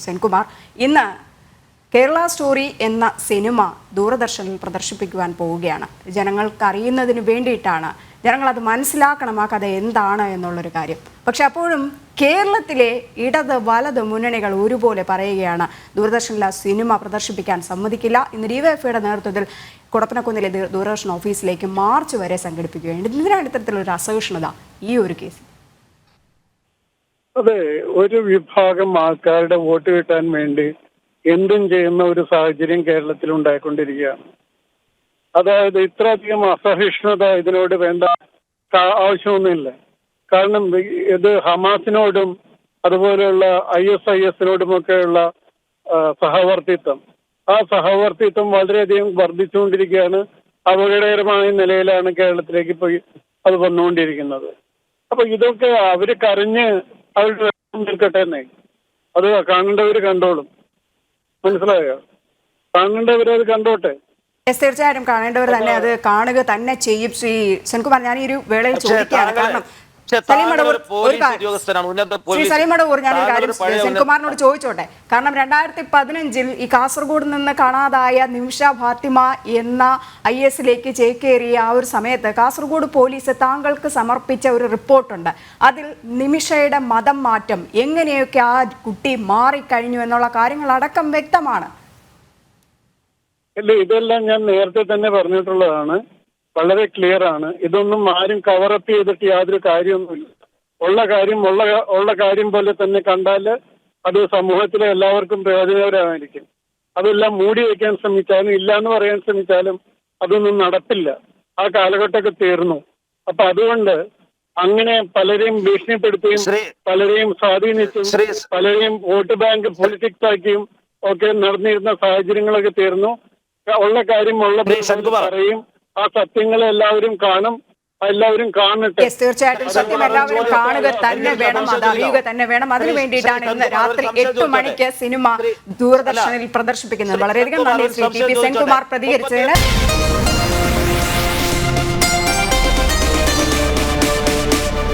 സെൻകുമാർ, ഇന്ന് കേരള സ്റ്റോറി എന്ന സിനിമ ദൂരദർശനിൽ പ്രദർശിപ്പിക്കുവാൻ പോവുകയാണ്. ജനങ്ങൾക്ക് അറിയുന്നതിന് വേണ്ടിയിട്ടാണ്, ജനങ്ങളത് മനസ്സിലാക്കണം ആ കഥ എന്താണ് എന്നുള്ളൊരു കാര്യം. പക്ഷെ അപ്പോഴും കേരളത്തിലെ ഇടത് വലത് മുന്നണികൾ ഒരുപോലെ പറയുകയാണ് ദൂരദർശനിലെ സിനിമ പ്രദർശിപ്പിക്കാൻ സമ്മതിക്കില്ല. ഇന്ന് ഡിവൈഎഫ്ഐയുടെ നേതൃത്വത്തിൽ കൊടപ്പനക്കുന്നിലെ ദൂരദർശൻ ഓഫീസിലേക്ക് മാർച്ച് വരെ സംഘടിപ്പിക്കുകയാണ്. ഇതിനാണ് ഇത്തരത്തിലൊരു അസഹിഷ്ണുത ഈ ഒരു കേസിൽ. അതെ, ഒരു വിഭാഗം ആൾക്കാരുടെ വോട്ട് കിട്ടാൻ വേണ്ടി എന്തും ചെയ്യുന്ന ഒരു സാഹചര്യം കേരളത്തിൽ ഉണ്ടായിക്കൊണ്ടിരിക്കുകയാണ്. അതായത് ഇത്രയധികം അസഹിഷ്ണുത ഇതിനോട് വേണ്ട ആവശ്യമൊന്നുമില്ല. കാരണം ഇത് ഹമാസിനോടും അതുപോലെയുള്ള ISIS-നോടുമൊക്കെയുള്ള സഹവർത്തിത്വം, ആ സഹവർത്തിത്വം വളരെയധികം വർദ്ധിച്ചുകൊണ്ടിരിക്കുകയാണ്. അപകടകരമായ നിലയിലാണ് കേരളത്തിലേക്ക് പോയി അത് വന്നുകൊണ്ടിരിക്കുന്നത്. അപ്പൊ ഇതൊക്കെ അവര് കരഞ്ഞ് അവരുടെ നിൽക്കട്ടെ എന്നേ, അത് കാണേണ്ടവർ കണ്ടോളും. മനസ്സിലായോ? കാണേണ്ടവരത് കണ്ടോട്ടെ. തീർച്ചയായിട്ടും കാണേണ്ടവർ തന്നെ അത് കാണുക തന്നെ ചെയ്യും. ശ്രീ സെൻകുമാർ, ഞാൻ ഈ ഒരു വേളയിൽ ചോദിക്കുകയാണ്, കാരണം സലീമടവൂർ ഞാനൊരു കാര്യം സെൻകുമാറിനോട് ചോദിച്ചോട്ടെ. കാരണം 2015 ഈ കാസർഗോഡ് നിന്ന് കാണാതായ നിമിഷ ഫാത്തിമ എന്ന IS-ലേക്ക് ചേക്കേറിയ ആ ഒരു സമയത്ത് കാസർഗോഡ് പോലീസ് താങ്കൾക്ക് സമർപ്പിച്ച ഒരു റിപ്പോർട്ടുണ്ട്. അതിൽ നിമിഷയുടെ മതം മാറ്റം, എങ്ങനെയൊക്കെ ആ കുട്ടി മാറിക്കഴിഞ്ഞു എന്നുള്ള കാര്യങ്ങളടക്കം വ്യക്തമാണ്. ഇല്ല, ഇതെല്ലാം ഞാൻ നേരത്തെ തന്നെ പറഞ്ഞിട്ടുള്ളതാണ്. വളരെ ക്ലിയർ ആണ്. ഇതൊന്നും ആരും കവറപ്പ് ചെയ്തിട്ട് യാതൊരു കാര്യമൊന്നുമില്ല. ഉള്ള കാര്യം പോലെ തന്നെ കണ്ടാൽ അത് സമൂഹത്തിലെ എല്ലാവർക്കും പ്രയോജനകരമായിരിക്കും. അതെല്ലാം മൂടി വയ്ക്കാൻ ശ്രമിച്ചാലും ഇല്ല എന്ന് പറയാൻ ശ്രമിച്ചാലും അതൊന്നും നടപ്പില്ല. ആ കാലഘട്ടമൊക്കെ തീർന്നു. അപ്പൊ അതുകൊണ്ട് അങ്ങനെ പലരെയും ഭീഷണിപ്പെടുത്തിയും പലരെയും സ്വാധീനിച്ചും പലരെയും വോട്ട് ബാങ്ക് പൊളിറ്റിക്സ് ആക്കിയും ഒക്കെ നടന്നിരുന്ന സാഹചര്യങ്ങളൊക്കെ തീർന്നു. ഉള്ള കാര്യം ഉള്ള പറയും. ആ സത്യങ്ങൾ എല്ലാവരും കാണും, എല്ലാവരും കാണട്ടെ. തീർച്ചയായിട്ടും സത്യം എല്ലാവരും കാണുക തന്നെ വേണം, അത് അറിയുക തന്നെ വേണം. അതിനു വേണ്ടിയിട്ടാണ് ഇന്ന് രാത്രി 8 മണിക്ക് സിനിമ ദൂരദർശനിൽ പ്രദർശിപ്പിക്കുന്നത്. വളരെയധികം നന്ദി ശ്രീ TP സെൻകുമാർ പ്രതികരിച്ചതിന്.